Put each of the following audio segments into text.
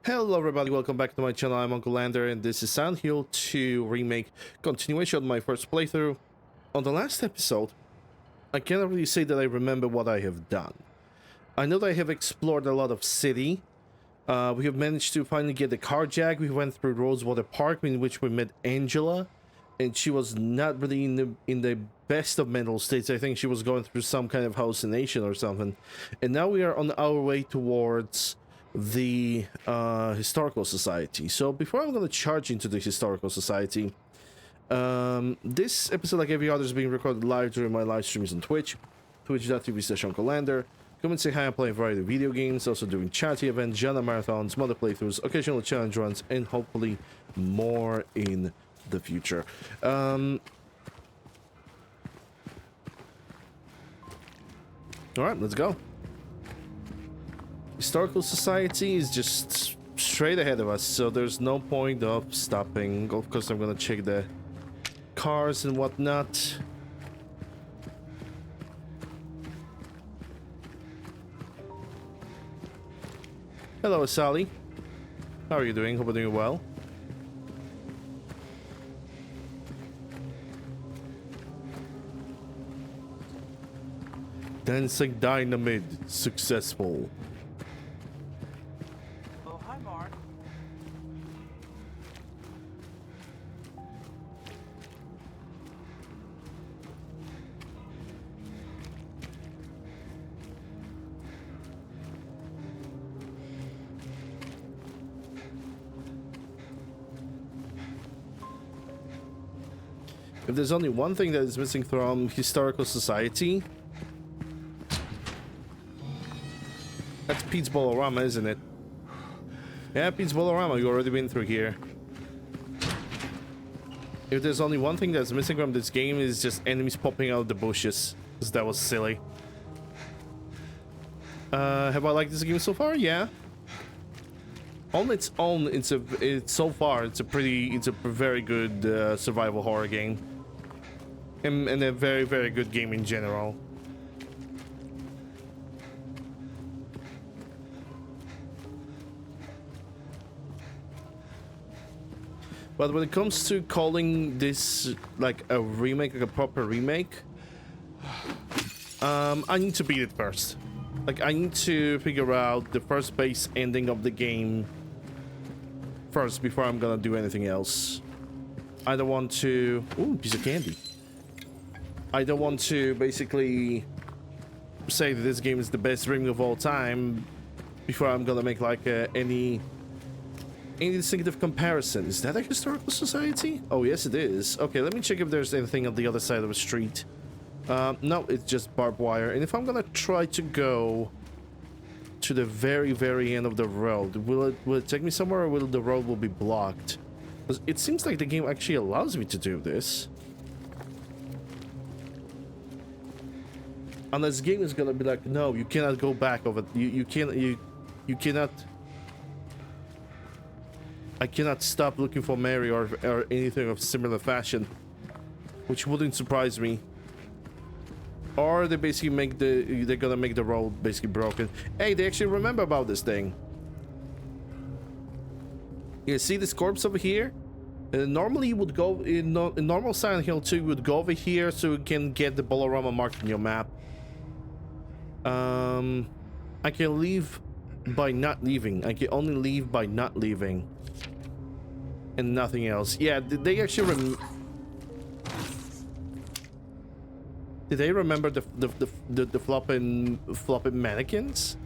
Hello everybody, welcome back to my channel. I'm Uncle Lander and this is Silent Hill 2 Remake, continuation of my first playthrough. On the last episode, I cannot really say that I remember what I have done. I know that I have explored a lot of city. We have managed to finally get the carjack. We went through Rosewater Park, in which we met Angela, and she was not really in the best of mental states. I think she was going through some kind of hallucination or something. And now we are on our way towards the Historical Society. So before I'm going to charge into the Historical Society, this episode, like every other, is being recorded live during my live streams on Twitch, twitch.tv/UncleLander. Come and say hi. I'm playing a variety of video games, also doing charity events, genre marathons, mother playthroughs, occasional challenge runs, and hopefully more in the future. Alright, let's go. Historical Society is just straight ahead of us, so there's no point of stopping. Of course, I'm gonna check the cars and whatnot. Hello, Sally. How are you doing? Hope you're doing well. Dancing Dynamite successful. Oh, hi, Mark. If there's only one thing that is missing from Historical Society, that's Pete's Bolorama, isn't it? Yeah, Pete's Bolorama, you've already been through here. If there's only one thing that's missing from this game, is just enemies popping out of the bushes, because that was silly. Have I liked this game so far? Yeah. On its own, it's a very good survival horror game, and a very, very good game in general. But when it comes to calling this like a remake, like a proper remake, I need to beat it first. Like, I need to figure out the first base ending of the game first before I'm gonna do anything else. I don't want to... Ooh, piece of candy. I don't want to basically say that this game is the best remake of all time before I'm gonna make like any distinctive comparison. Is that a Historical Society? Oh, yes, it is. Okay, let me check if there's anything on the other side of the street. No, it's just barbed wire. And if I'm gonna try to go to the very, very end of the road, will it take me somewhere, or will the road will be blocked? Because it seems like the game actually allows me to do this. Unless the game is gonna be like, no, you cannot go back over. You cannot. I cannot stop looking for Mary or anything of similar fashion, which wouldn't surprise me. Or they basically they're gonna make the road basically broken. Hey, they actually remember about this thing. You see this corpse over here? Normally you would go in normal Silent Hill 2, you would go over here so you can get the Bolorama marked on your map. I can leave by not leaving. I can only leave by not leaving. And nothing else. Yeah, did they actually did they remember the flopping mannequins?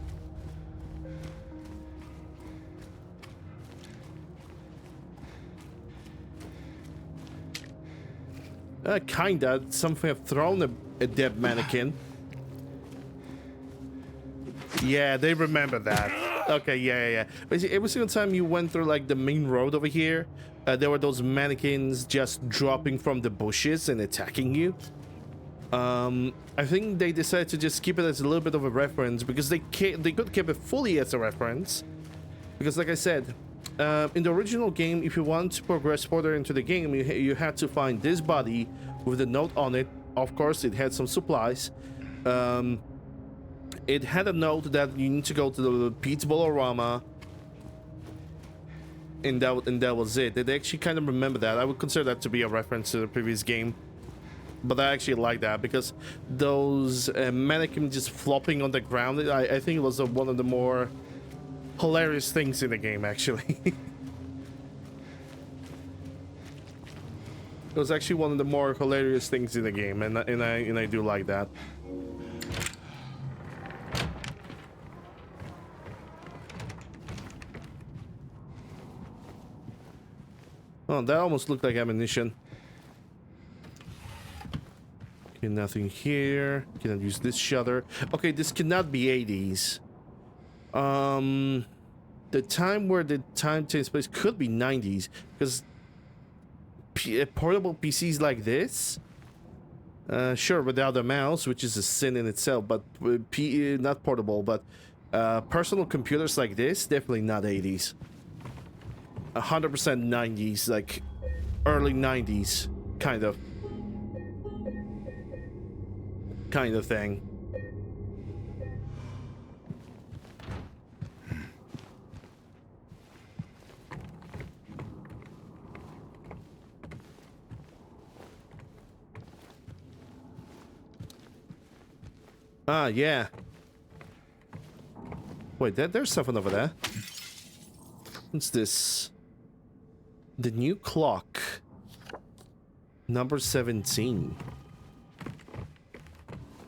Kinda. Something have thrown a dead mannequin. Yeah, they remember that. Okay, yeah. Basically, every single time you went through like the main road over here, there were those mannequins just dropping from the bushes and attacking you. I think they decided to just keep it as a little bit of a reference, because they could keep it fully as a reference. Because like I said, in the original game, if you want to progress further into the game, you had to find this body with a note on it. Of course, it had some supplies. It had a note that you need to go to the Pete's Bolorama and that was it. They actually kind of remember that. I would consider that to be a reference to the previous game, but I actually like that because those mannequins just flopping on the ground, I think it was one of the more hilarious things in the game, actually. It was actually one of the more hilarious things in the game, and I do like that. Oh, that almost looked like ammunition. Okay, nothing here. Cannot use this shutter. Okay, this cannot be 80s. The time where the time takes place could be 90s, because portable PCs like this, sure, without a mouse, which is a sin in itself, but not portable, but personal computers like this, definitely not 80s. 100% 90s, like early 90s, kind of thing. Ah, yeah. Wait, there's something over there. What's this? The new clock. Number 17.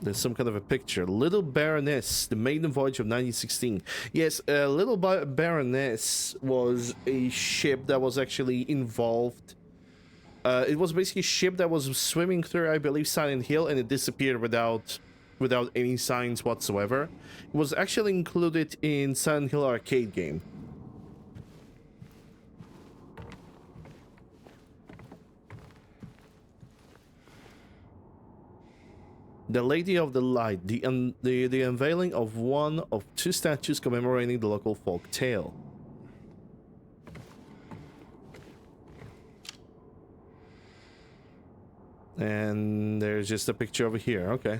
There's some kind of a picture. Little Baroness, the maiden voyage of 1916. Yes, Little Baroness was a ship that was actually involved. It was basically a ship that was swimming through, I believe, Silent Hill, and it disappeared without any signs whatsoever. It was actually included in Silent Hill arcade game. The Lady of the Light, the unveiling of one of two statues commemorating the local folk tale. And there's just a picture over here, okay.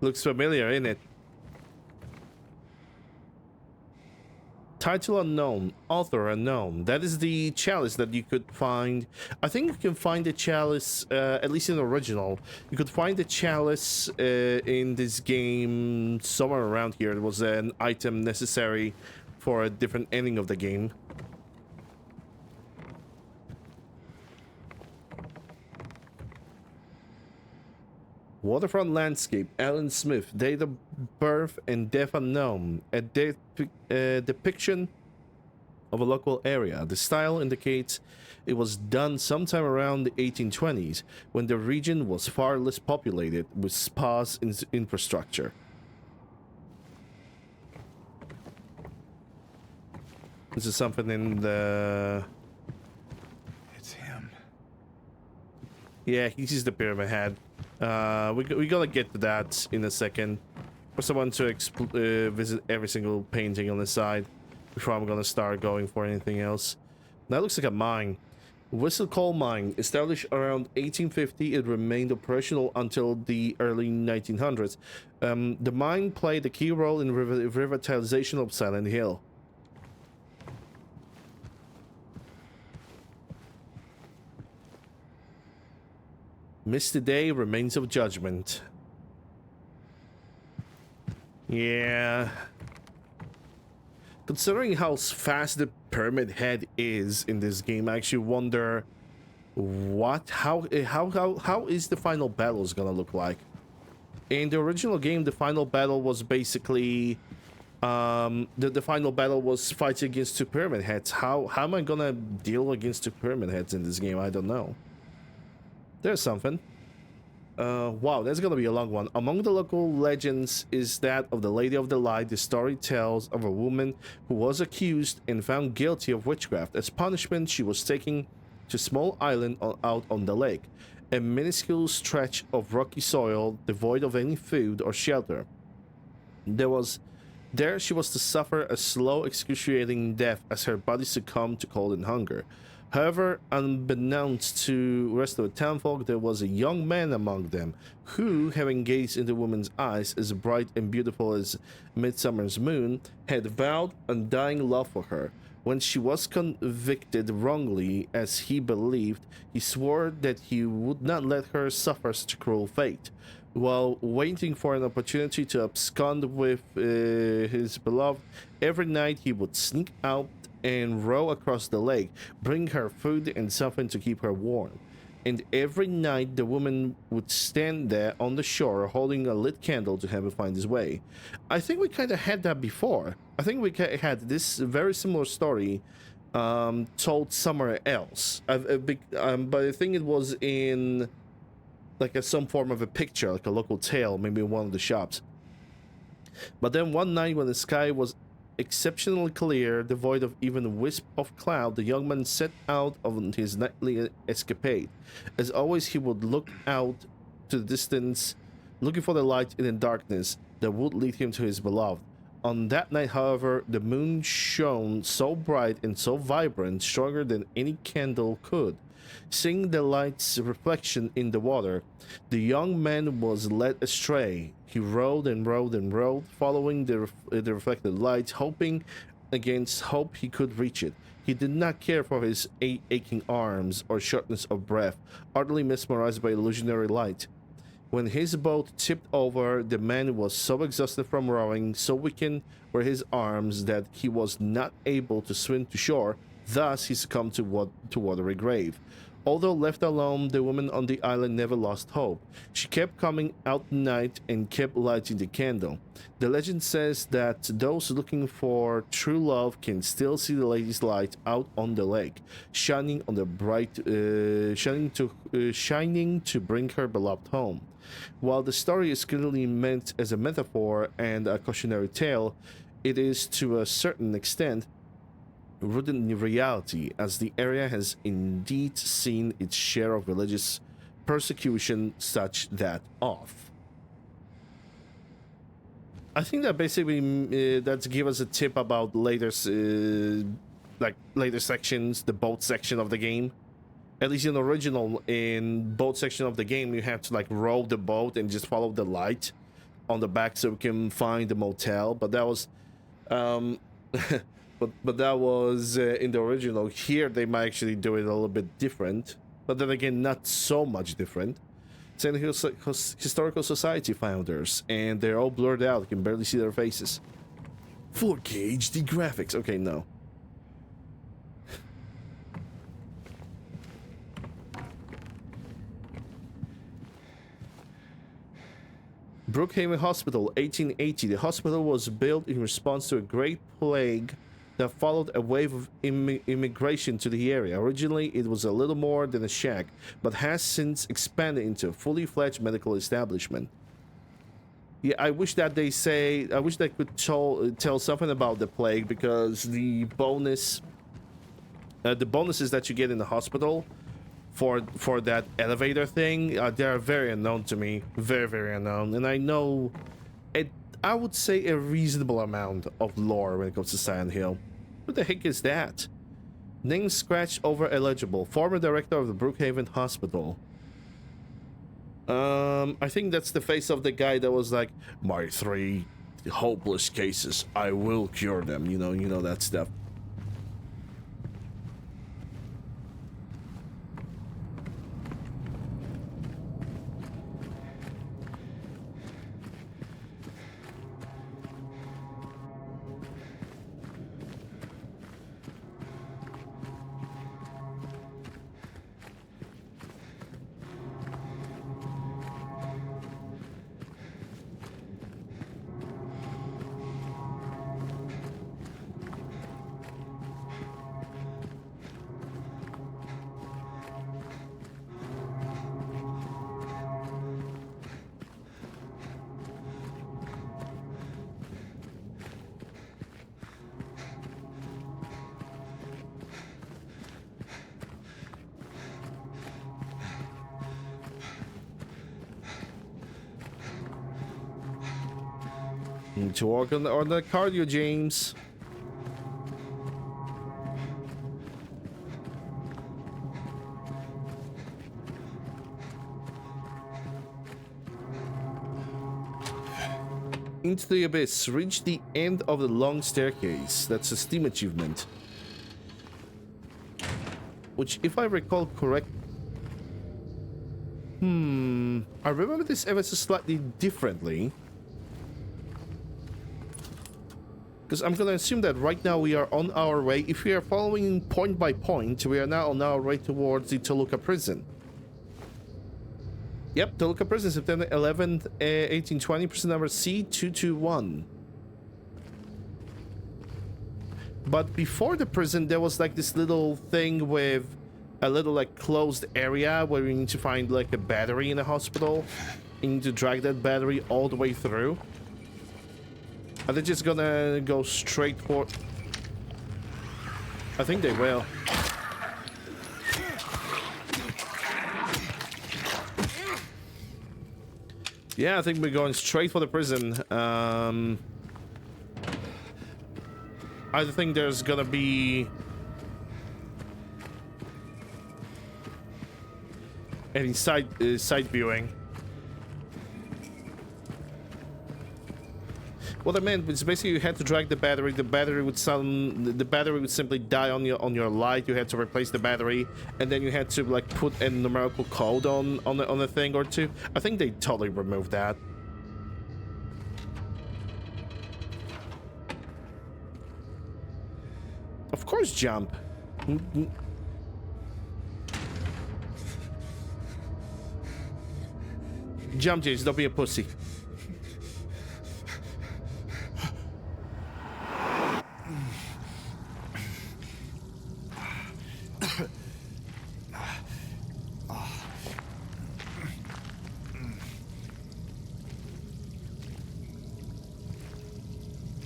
Looks familiar, isn't it? Title unknown, author unknown. That is the chalice that you could find. I think you can find the chalice, at least in the original. You could find the chalice in this game somewhere around here. It was an item necessary for a different ending of the game. Waterfront landscape, Alan Smith, date of birth and death unknown. A depiction of a local area. The style indicates it was done sometime around the 1820s, when the region was far less populated with sparse infrastructure. This is something in the... It's him. Yeah, he's the Pyramid Head. We gotta get to that in a second. For someone to visit every single painting on the side before I'm gonna start going for anything else. That looks like a mine. Whistle Coal Mine, established around 1850, it remained operational until the early 1900s. The mine played a key role in revitalization of Silent Hill. Misty Day, Remains of Judgment. Yeah. Considering how fast the Pyramid Head is in this game, I actually wonder how is the final battles gonna look like. In the original game, the final battle was basically the final battle was fighting against two Pyramid Heads. How am I gonna deal against two Pyramid Heads in this game? I don't know. There's something. Wow, that's gonna be a long one. Among the local legends is that of the Lady of the Light. The story tells of a woman who was accused and found guilty of witchcraft. As punishment, she was taken to a small island out on the lake, a minuscule stretch of rocky soil devoid of any food or shelter. There she was to suffer a slow, excruciating death as her body succumbed to cold and hunger. However, unbeknownst to the rest of the townfolk, there was a young man among them who, having gazed into the woman's eyes as bright and beautiful as midsummer's moon, had vowed undying love for her. When she was convicted wrongly, as he believed, he swore that he would not let her suffer such a cruel fate. While waiting for an opportunity to abscond with his beloved, every night he would sneak out and row across the lake, bring her food and something to keep her warm. And every night the woman would stand there on the shore holding a lit candle to have him find his way. I think we kind of had that before. I think we had this very similar story told somewhere else. But I think it was in like some form of a picture, like a local tale, maybe in one of the shops. But then one night when the sky was exceptionally clear, devoid of even a wisp of cloud, the young man set out on his nightly escapade. As always, he would look out to the distance, looking for the light in the darkness that would lead him to his beloved. On that night, however, the moon shone so bright and so vibrant, stronger than any candle could. Seeing the light's reflection in the water, the young man was led astray. He rowed and rowed and rowed, following the reflected light, hoping against hope he could reach it. He did not care for his aching arms or shortness of breath, utterly mesmerized by illusionary light. When his boat tipped over, the man was so exhausted from rowing, so weakened were his arms that he was not able to swim to shore. Thus, he succumbed to watery grave. Although left alone, the woman on the island never lost hope. She kept coming out at night and kept lighting the candle. The legend says that those looking for true love can still see the lady's light out on the lake, shining on the bright, shining to bring her beloved home. While the story is clearly meant as a metaphor and a cautionary tale, it is to a certain extent rooted in reality, as the area has indeed seen its share of religious persecution such that off. I think that basically that's give us a tip about later sections, the boat section of the game. At least in the original, in boat section of the game, you have to like row the boat and just follow the light on the back so we can find the motel. But that was but that was in the original. Here they might actually do it a little bit different, but then again, not so much different. Sand Hills Historical Society founders, and they're all blurred out. You can barely see their faces. 4K HD graphics. Okay, no. Brookhaven Hospital, 1880. The hospital was built in response to a great plague that followed a wave of immigration to the area. Originally, it was a little more than a shack, but has since expanded into a fully fledged medical establishment. Yeah, I wish that they could tell something about the plague, because the bonuses that you get in the hospital for that elevator thing, they are very unknown to me, very unknown, and I know it. I would say a reasonable amount of lore when it comes to Silent Hill. What the heck is that? Name scratched over illegible. Former director of the Brookhaven Hospital. I think that's the face of the guy that was like, my 3 hopeless cases, I will cure them. You know that stuff. Need to work on the cardio, James. Into the abyss. Reach the end of the long staircase. That's a Steam achievement. Which, if I recall correct... I remember this ever so slightly differently. Because I'm gonna assume that right now we are on our way. If we are following point by point, we are now on our way towards the Toluca prison. Yep, Toluca prison, September 11th, 1820, prison number C221. But before the prison, there was like this little thing with a little like closed area where we need to find like a battery in a hospital. You need to drag that battery all the way through. Are they just gonna go straight for... I think they will. Yeah, I think we're going straight for the prison. I think there's gonna be... any side viewing. What I meant was basically you had to drag the battery. The battery would simply die on your light. You had to replace the battery, and then you had to like put a numerical code on a thing or two. I think they totally removed that. Of course, jump. Jump, Jace. Don't be a pussy.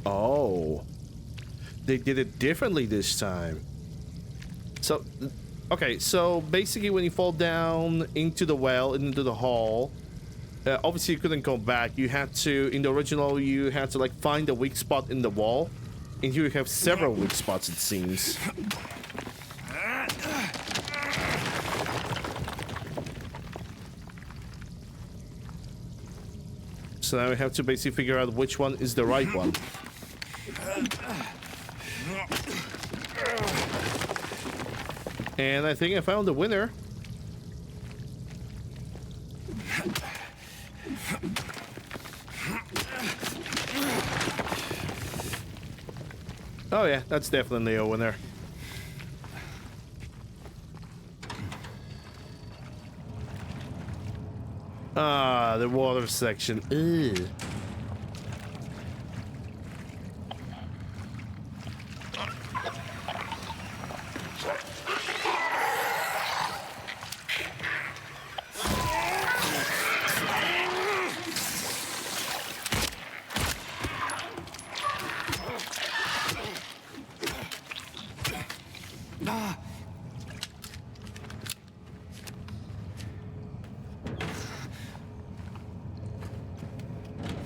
Oh, they did it differently this time. So, okay, so basically when you fall down into the well, into the hall, obviously you couldn't go back. You had to, in the original, you had to like find a weak spot in the wall. And here you have several weak spots, it seems. So now we have to basically figure out which one is the right one. And I think I found the winner. Oh yeah, that's definitely a winner. Ah, the water section. Ugh.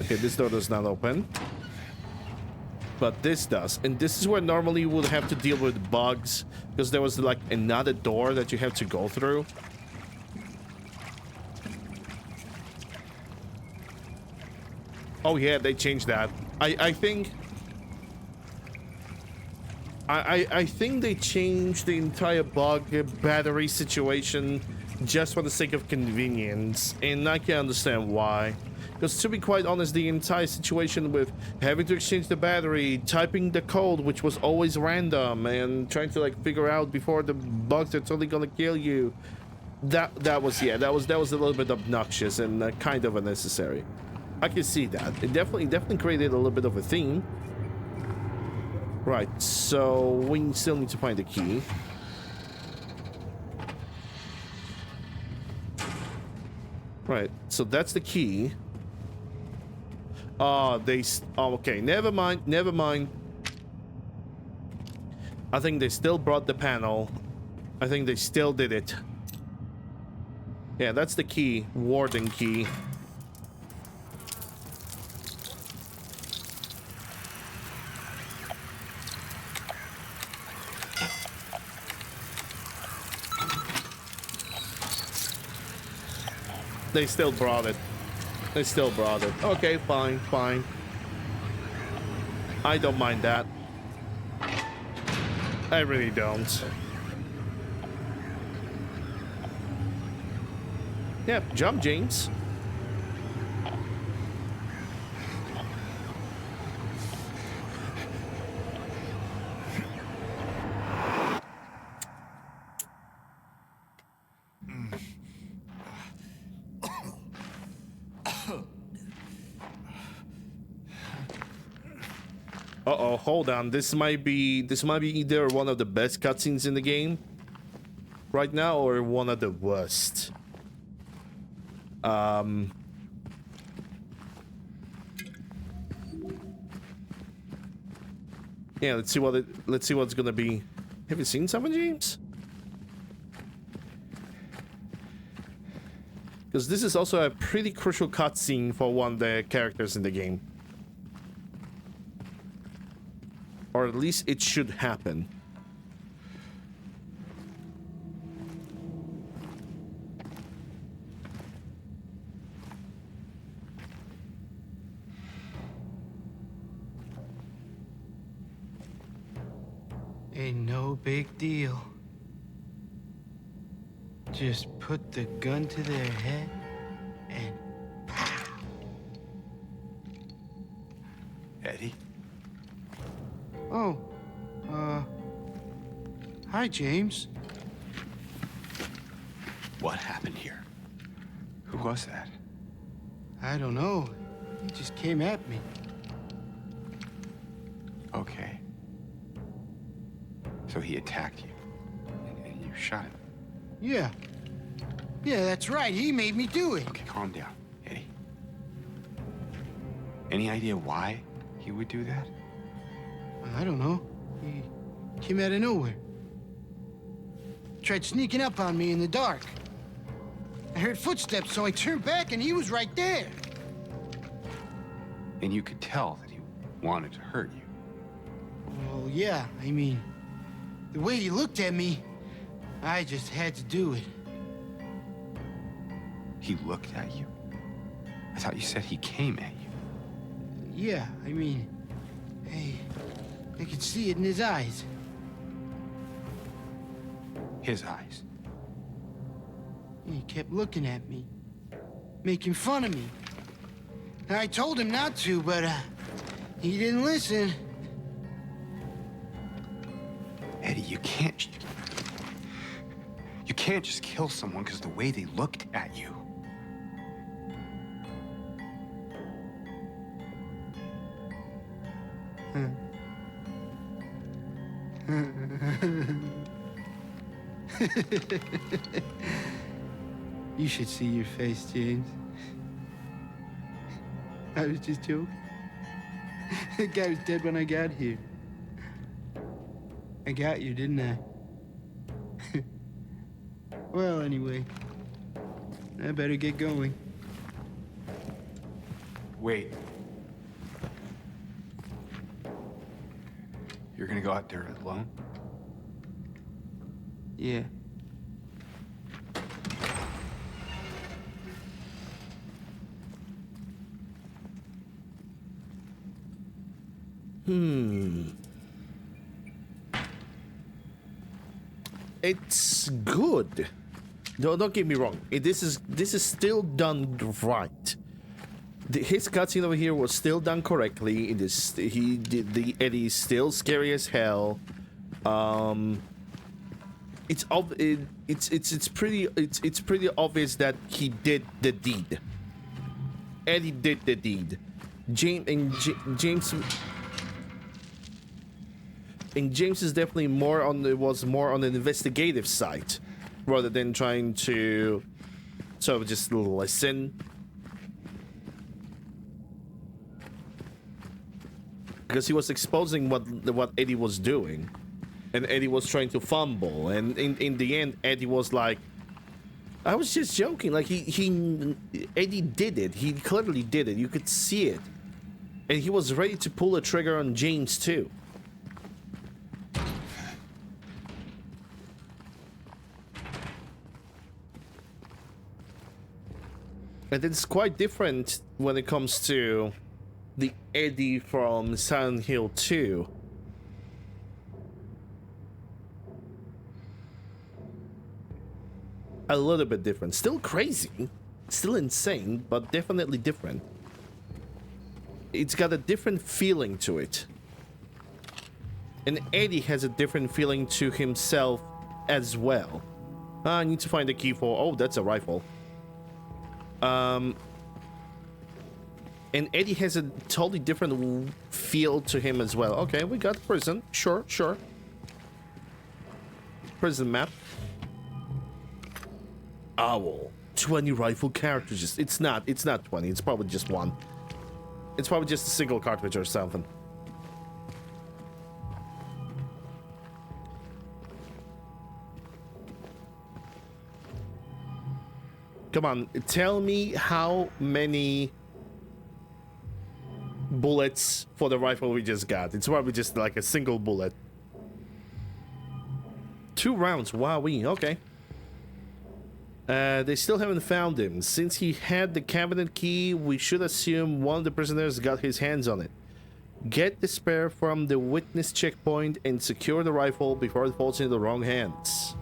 Okay, this door does not open. But this does. And this is where normally you would have to deal with bugs. Because there was like another door that you have to go through. Oh yeah, they changed that. I think... I think they changed the entire bug battery situation just for the sake of convenience. And I can understand why. Because to be quite honest, the entire situation with having to exchange the battery, typing the code, which was always random, and trying to like figure out before the bugs are totally gonna kill you, that was a little bit obnoxious and kind of unnecessary. I can see that. It definitely created a little bit of a theme. Right, so we still need to find the key. Right, so that's the key. Oh, okay, never mind. I think they still brought the panel. I think they still did it. Yeah, that's the key. Warden key. They still brought it. Okay, fine. I don't mind that. I really don't. Yeah, jump, James. Uh-oh, hold on. This might be either one of the best cutscenes in the game right now or one of the worst. Yeah, let's see what's gonna be. Have you seen something, James? Because this is also a pretty crucial cutscene for one of the characters in the game. Or at least it should happen. Ain't no big deal. Just put the gun to their head and pow. Eddie? Oh, hi, James. What happened here? Who was that? I don't know. He just came at me. Okay. So he attacked you, and you shot him. Yeah. Yeah, that's right. He made me do it. Okay, calm down, Eddie. Any idea why he would do that? I don't know. He came out of nowhere. Tried sneaking up on me in the dark. I heard footsteps, so I turned back and he was right there. And you could tell that he wanted to hurt you. Well, yeah, I mean, the way he looked at me, I just had to do it. He looked at you? I thought you said he came at you. Yeah, I mean, I could see it in his eyes. His eyes. He kept looking at me, making fun of me. I told him not to, but he didn't listen. Eddie, you can't just kill someone because of the way they looked at you. You should see your face, James. I was just joking. The guy was dead when I got here. I got you, didn't I? Well, anyway, I better get going. Wait. You're gonna go out there alone? Yeah. It's good. Don't get me wrong. This is still done right. His cutscene over here was still done correctly. He did the Eddie's still scary as hell. It's pretty obvious that he did the deed. Eddie did the deed. James is definitely more on the investigative side rather than trying to sort of just listen. Because he was exposing what Eddie was doing, and Eddie was trying to fumble, and in the end Eddie was like, I was just joking. Like Eddie did it. He clearly did it. You could see it, and he was ready to pull the trigger on James too. And it's quite different when it comes to the Eddie from Silent Hill 2. A little bit different. Still crazy, still insane, but definitely different. It's got a different feeling to it. And Eddie has a different feeling to himself as well. I need to find the key for... Oh, that's a rifle. And Eddie has a totally different feel to him as well. Okay, we got prison. Sure, sure. Prison map. Owl. 20 rifle cartridges. It's not 20. It's probably just one. It's probably just a single cartridge or something. Come on, tell me how many bullets for the rifle we just got. It's probably just like a single bullet. 2 rounds, wowee, okay. They still haven't found him. Since he had the cabinet key, we should assume one of the prisoners got his hands on it. Get the spare from the witness checkpoint and secure the rifle before it falls into the wrong hands.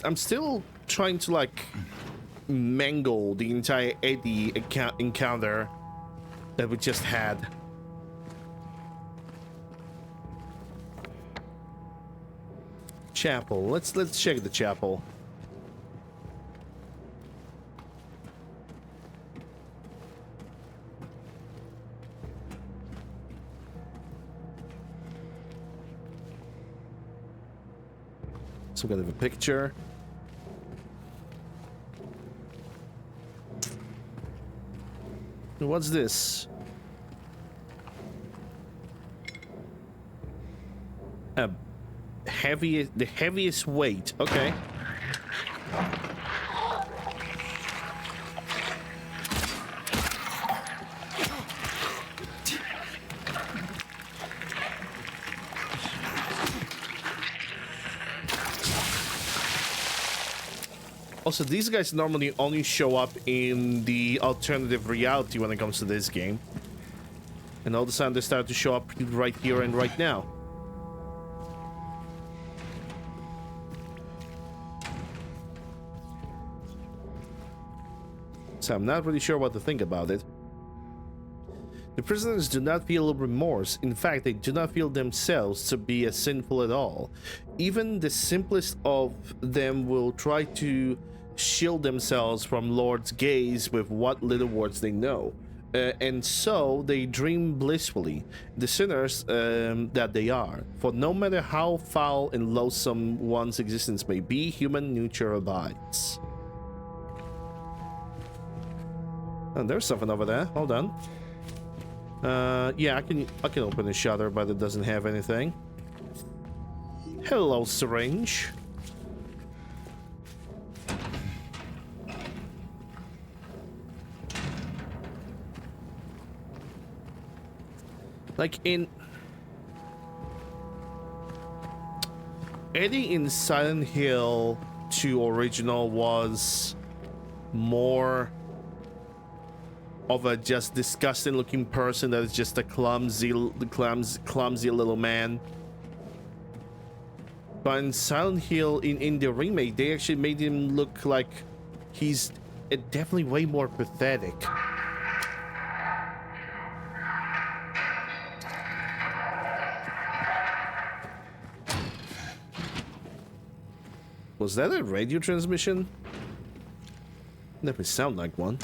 I'm still trying to like mangle the entire Eddie encounter that we just had. Chapel. Let's check the chapel. Some kind of a picture. What's this? The heaviest weight. Okay. Also, these guys normally only show up in the alternative reality when it comes to this game. And all of a sudden they start to show up right here and right now. So I'm not really sure what to think about it. The prisoners do not feel remorse. In fact, they do not feel themselves to be as sinful at all. Even the simplest of them will try to shield themselves from Lord's gaze with what little words they know. And so they dream blissfully, the sinners that they are. For no matter how foul and loathsome one's existence may be, human nature abides. And there's something over there. Hold on. Yeah, I can open the shutter, but it doesn't have anything. Hello, syringe. Like in Eddie in Silent Hill 2 original was more of a just disgusting looking person that is just a clumsy little man. But in Silent Hill in the remake, they actually made him look like he's definitely way more pathetic. Was that a radio transmission? Never sound like one.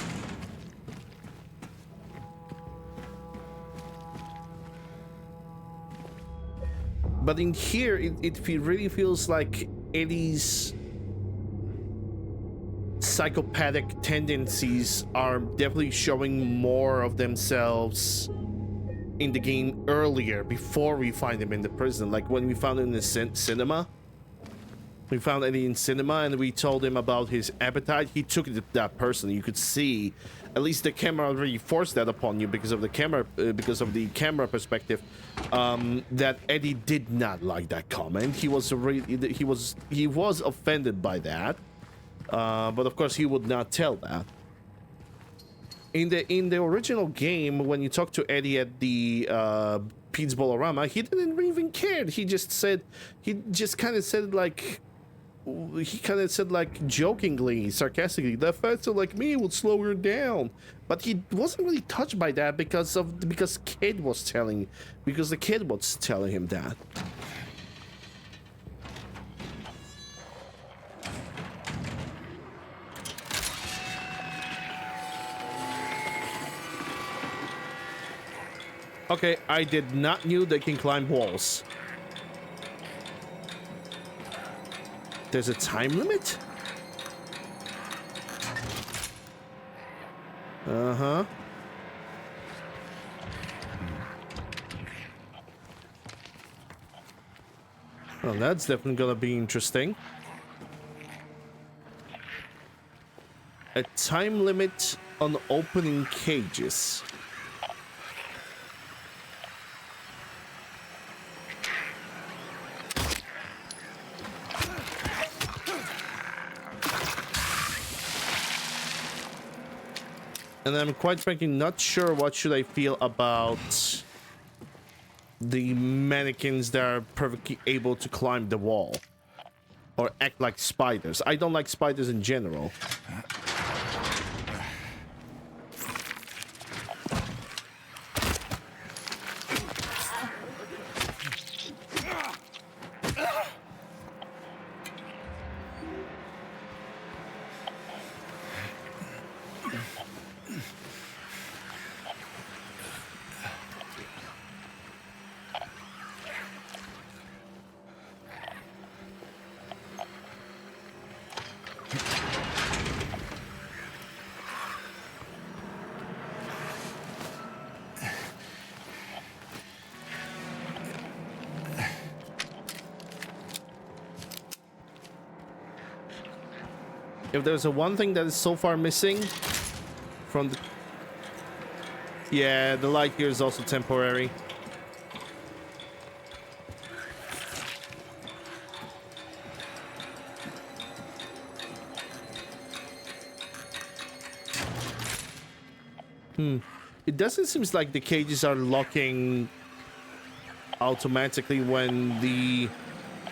But in here, it really feels like Eddie's psychopathic tendencies are definitely showing more of themselves in the game earlier, before we find him in the prison. Like when we found him in the cinema. We found Eddie in cinema and we told him about his appetite. He took it that personally. You could see, at least the camera really forced that upon you because of the camera perspective. That Eddie did not like that comment. He was offended by that. But of course he would not tell that. In the original game, when you talked to Eddie at the Pete's Bolorama, he didn't even care. He just kind of said like jokingly, sarcastically, the faster like me would slow her down. But he wasn't really touched by that because the kid was telling him that. Okay, I did not knew they can climb walls. There's a time limit? Uh-huh. Well, that's definitely gonna be interesting. A time limit on opening cages. And I'm quite frankly not sure what should I feel about the mannequins that are perfectly able to climb the wall or act like spiders. I don't like spiders in general. If there's a one thing that is so far missing from the... Yeah, the light here is also temporary. It doesn't seem like the cages are locking automatically when the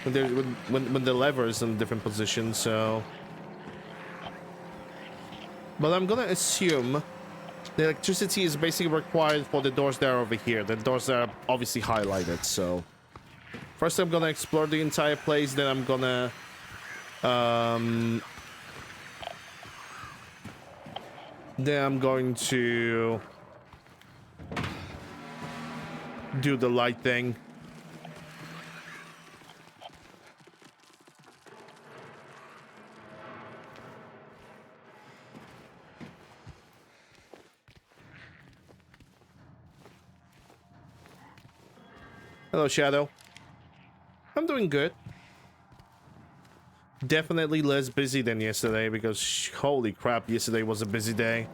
lever is in different positions, so... But I'm gonna assume the electricity is basically required for the doors that are over here. The doors that are obviously highlighted, so... First I'm gonna explore the entire place, then I'm gonna... Then I'm going to... do the light thing. Hello, Shadow. I'm doing good. Definitely less busy than yesterday because holy crap, yesterday was a busy day.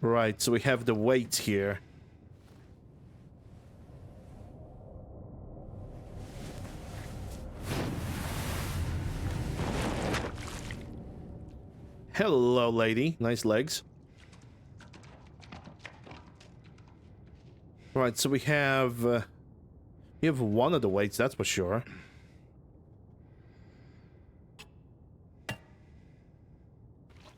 Right, so we have the weight here. Hello, lady. Nice legs. Right, so we have one of the weights, that's for sure.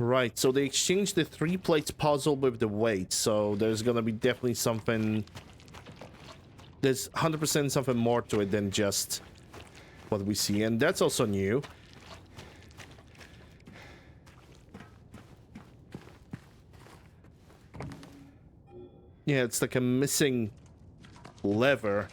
Right, so they exchanged the 3 plates puzzle with the weight, so there's gonna be definitely something... There's 100% something more to it than just what we see, and that's also new. Yeah, it's like a missing lever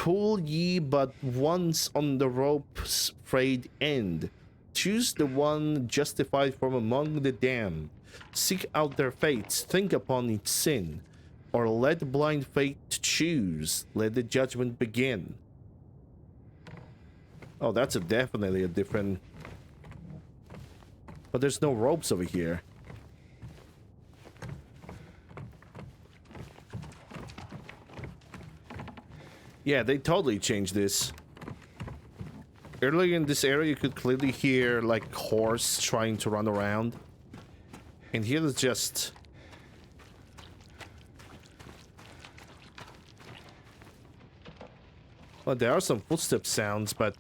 Pull ye but once on the rope's frayed end. Choose the one justified from among the damned. Seek out their fates, think upon each sin. Or let blind fate choose, let the judgment begin. Oh, that's definitely a different... But there's no ropes over here. Yeah, they totally changed this. Earlier in this area, you could clearly hear, like, horse trying to run around. And here it's just... Well, there are some footstep sounds, but...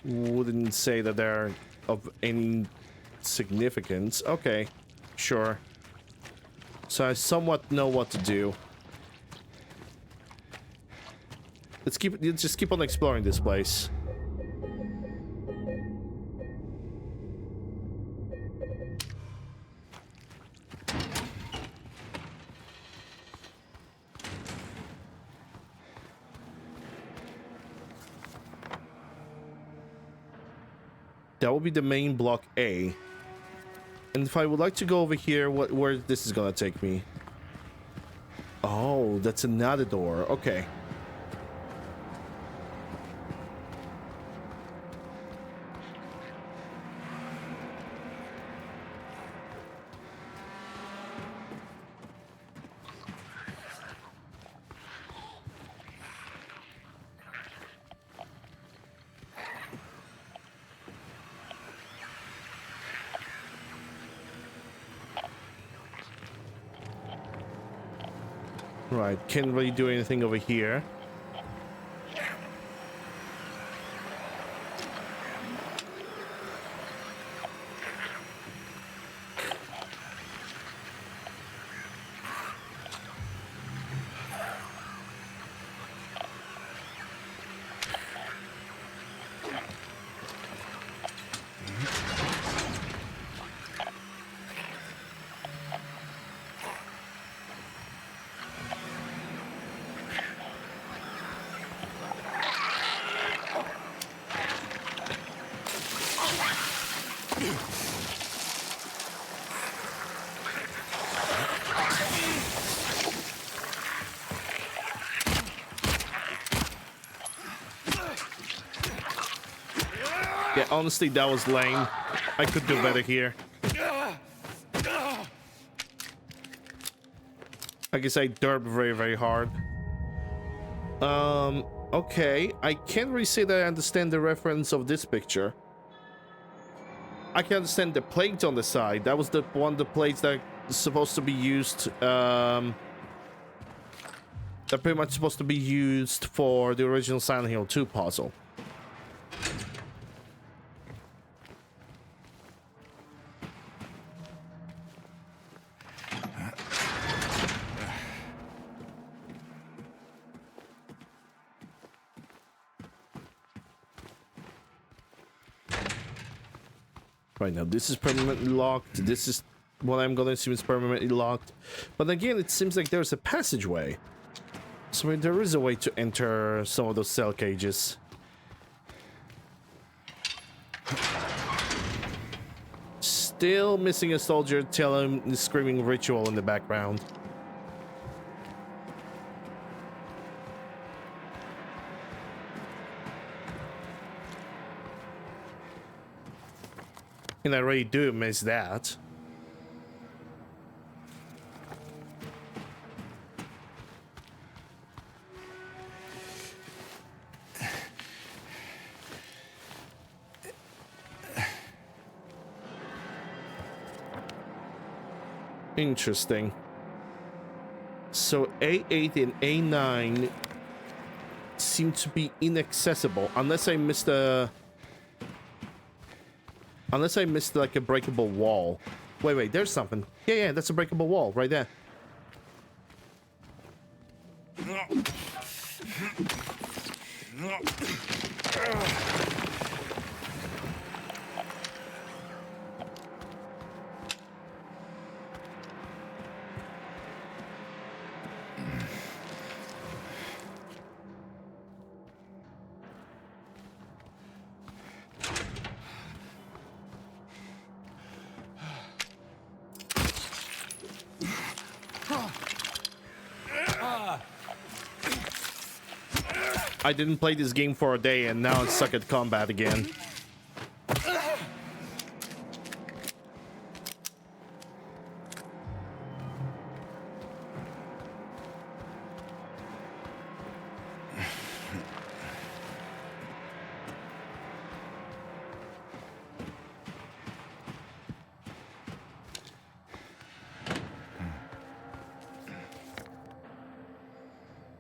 Wouldn't say that they're of any significance. Okay, sure. So I somewhat know what to do. Let's just keep on exploring this place. That will be the main block A. And if I would like to go over here, where this is gonna take me? Oh, that's another door. Okay. Right, can't really do anything over here. Yeah, honestly, that was lame. I could do better here. I guess I derped very, very hard. Okay. I can't really say that I understand the reference of this picture. I can understand the plate on the side. That was the plates that is supposed to be used, they're pretty much supposed to be used for the original Silent Hill 2 puzzle. Right now, this is permanently locked. This is what I'm gonna assume is permanently locked. But again, it seems like there's a passageway. So there is a way to enter some of those cell cages. Still missing a soldier telling the screaming ritual in the background. And I really do miss that. Interesting. So A8 and A9 seem to be inaccessible unless I missed a... Unless I missed like a breakable wall. Wait, there's something. Yeah, that's a breakable wall right there. I didn't play this game for a day and now I suck at combat again.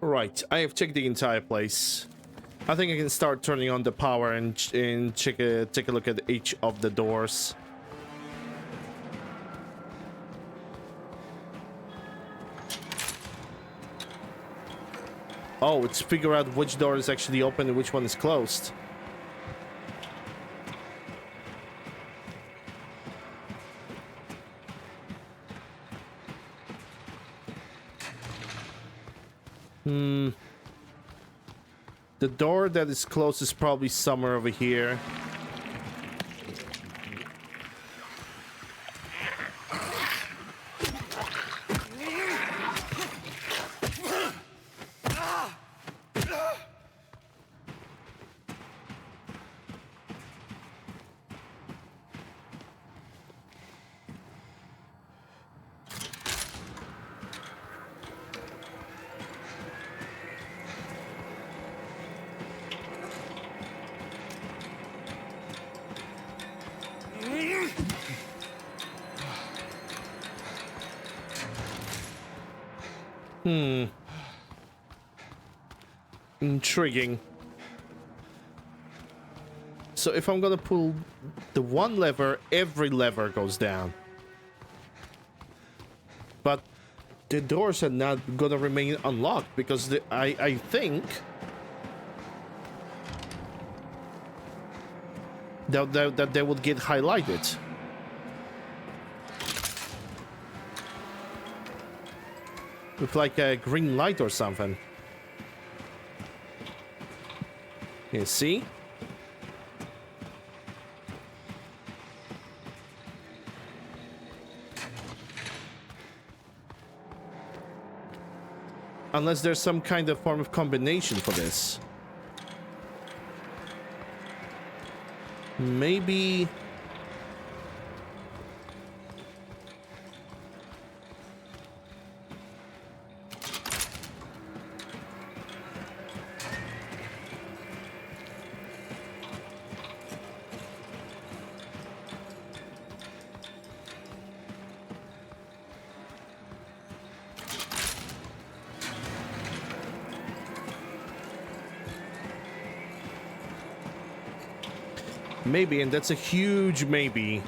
Right, I have checked the entire place. I think I can start turning on the power and take a look at each of the doors. Oh, it's figure out which door is actually open and which one is closed. The door that is closed is probably somewhere over here. Intriguing. So if I'm gonna pull the one lever, every lever goes down. But the doors are not gonna remain unlocked because I think that they would get highlighted. With like a green light or something. You see? Unless there's some kind of form of combination for this. Maybe... Maybe, and that's a huge maybe.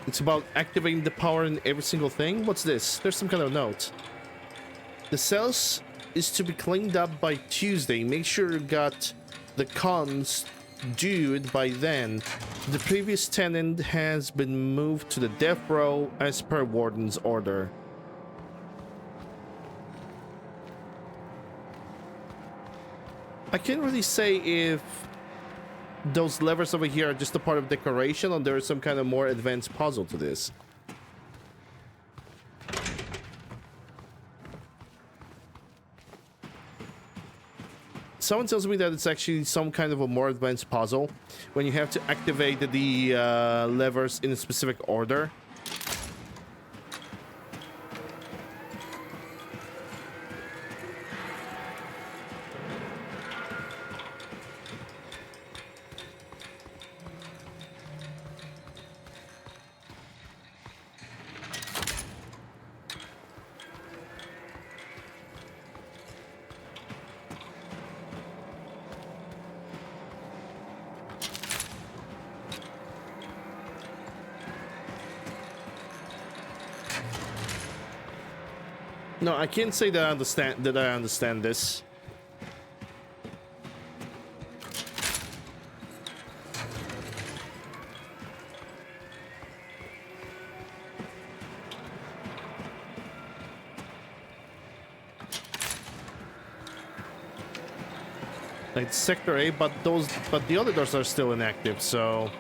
It's about activating the power in every single thing? What's this? There's some kind of note. The cells is to be cleaned up by Tuesday. Make sure you got the cons due it by then. The previous tenant has been moved to the death row as per warden's order. I can't really say if those levers over here are just a part of decoration or there is some kind of more advanced puzzle to this. Someone tells me that it's actually some kind of a more advanced puzzle when you have to activate the levers in a specific order. No, I can't say that I understand this. Like Sector A, but the other doors are still inactive, so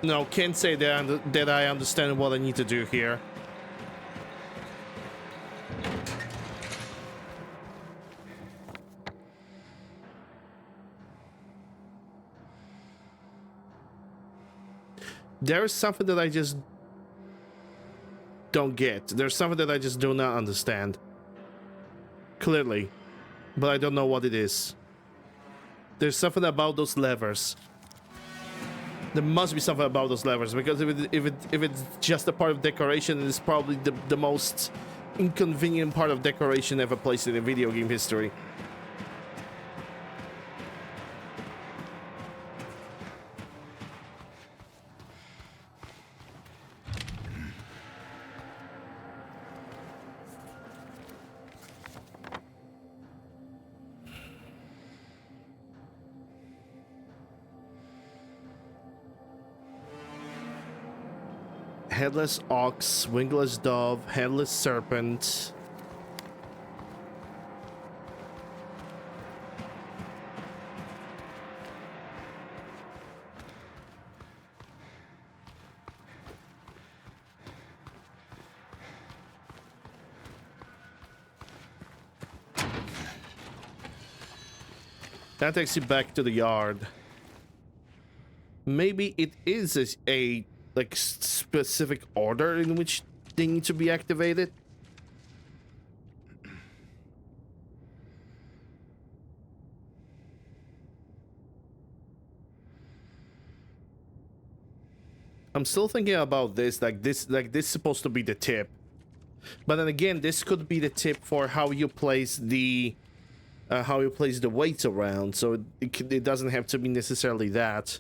No, can't say that I understand what I need to do here. There is something that I just don't get. There's something that I just do not understand. Clearly. But I don't know what it is. There's something about those levers. There must be something about those levers, because if it's just a part of decoration, it's probably the most inconvenient part of decoration ever placed in a video game history. Headless ox, wingless dove, headless serpent. That takes you back to the yard. Maybe it is a like specific order in which they need to be activated. I'm still thinking about this, like this is supposed to be the tip. But then again, this could be the tip for how you place the weights around, so it doesn't have to be necessarily that.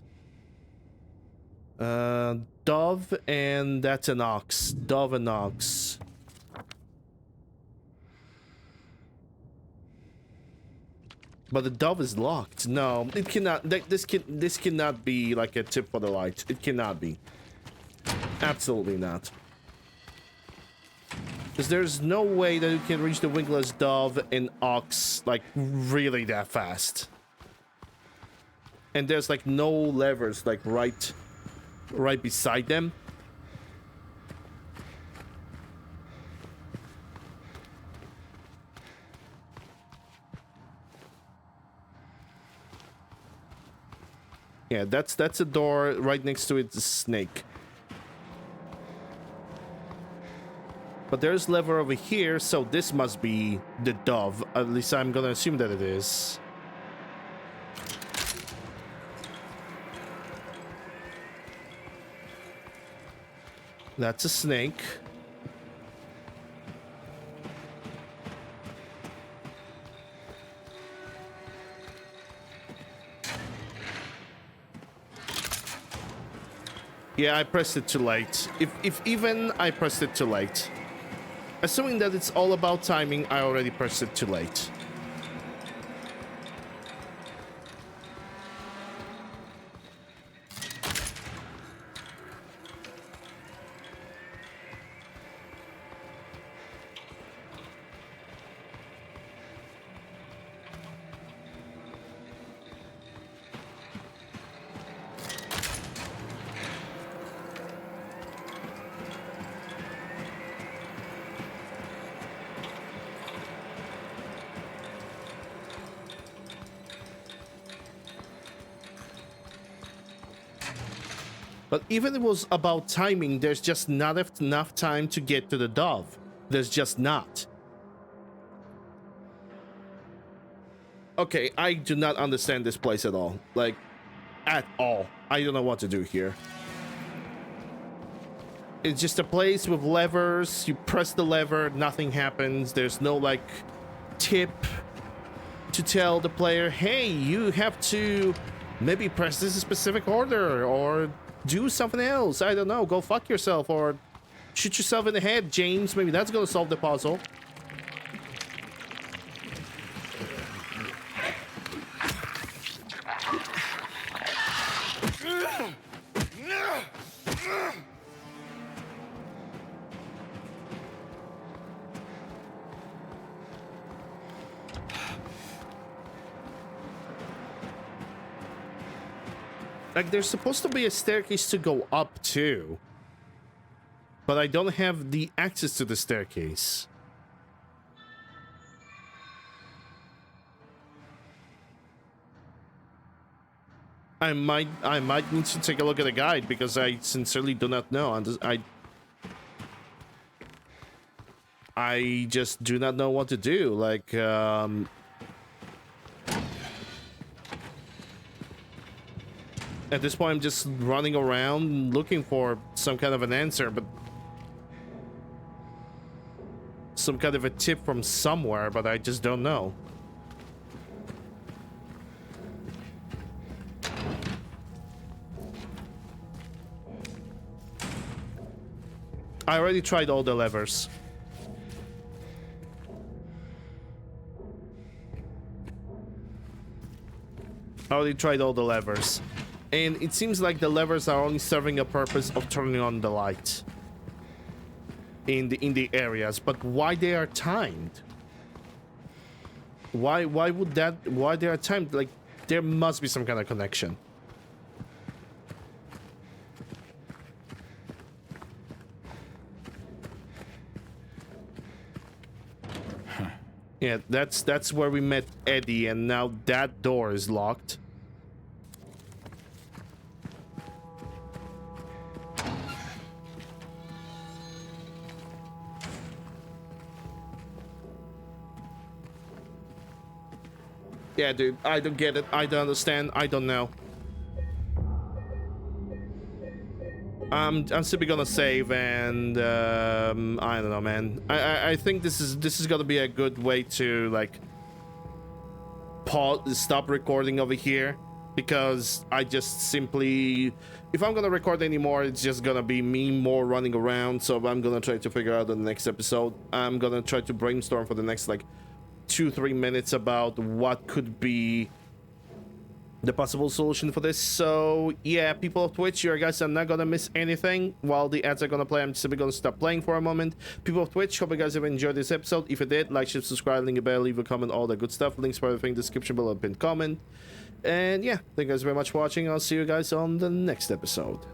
Dove, and that's an ox. Dove and ox. But the dove is locked. No, it cannot. This cannot be like a tip for the light. It cannot be. Absolutely not. Because there's no way that you can reach the wingless dove and ox like really that fast. And there's like no levers like right beside them. Yeah, that's a door. Right next to it is a snake. But there's lever over here, so this must be the dove. At least I'm gonna assume that it is. That's a snake. Yeah, I pressed it too late. If even I pressed it too late. Assuming that it's all about timing, I already pressed it too late. But even if it was about timing, there's just not enough time to get to the dove. There's just not. Okay, I do not understand this place at all. Like, at all. I don't know what to do here. It's just a place with levers. You press the lever, nothing happens. There's no, like, tip to tell the player, hey, you have to maybe press this specific order, or do something else. I don't know. Go fuck yourself, or shoot yourself in the head, James. Maybe that's gonna solve the puzzle. Like, there's supposed to be a staircase to go up too. But I don't have the access to the staircase. I might need to take a look at the guide because I sincerely do not know. I just do not know what to do. Like, at this point, I'm just running around looking for some kind of an answer, but some kind of a tip from somewhere, but I just don't know. I already tried all the levers. I already tried all the levers. And it seems like the levers are only serving a purpose of turning on the light in the areas, but why they are timed? Why they are timed? Like, there must be some kind of connection. Yeah, that's where we met Eddie, and now that door is locked. Yeah, dude, I don't get it. I don't understand. I don't know. I'm simply gonna save, and I don't know, man. I think this is gonna be a good way to like stop recording over here, because I just simply, if I'm gonna record anymore, it's just gonna be me more running around. So I'm gonna try to figure out in the next episode. I'm gonna try to brainstorm for the next like 2-3 minutes about what could be the possible solution for this. So yeah, people of Twitch, you guys are not gonna miss anything while the ads are gonna play. I'm simply gonna stop playing for a moment. People of Twitch, hope you guys have enjoyed this episode. If you did, like, share, subscribe, link a bell, leave a comment, all that good stuff. Links for everything, description below, pinned comment. And yeah, thank you guys very much for watching. I'll see you guys on the next episode.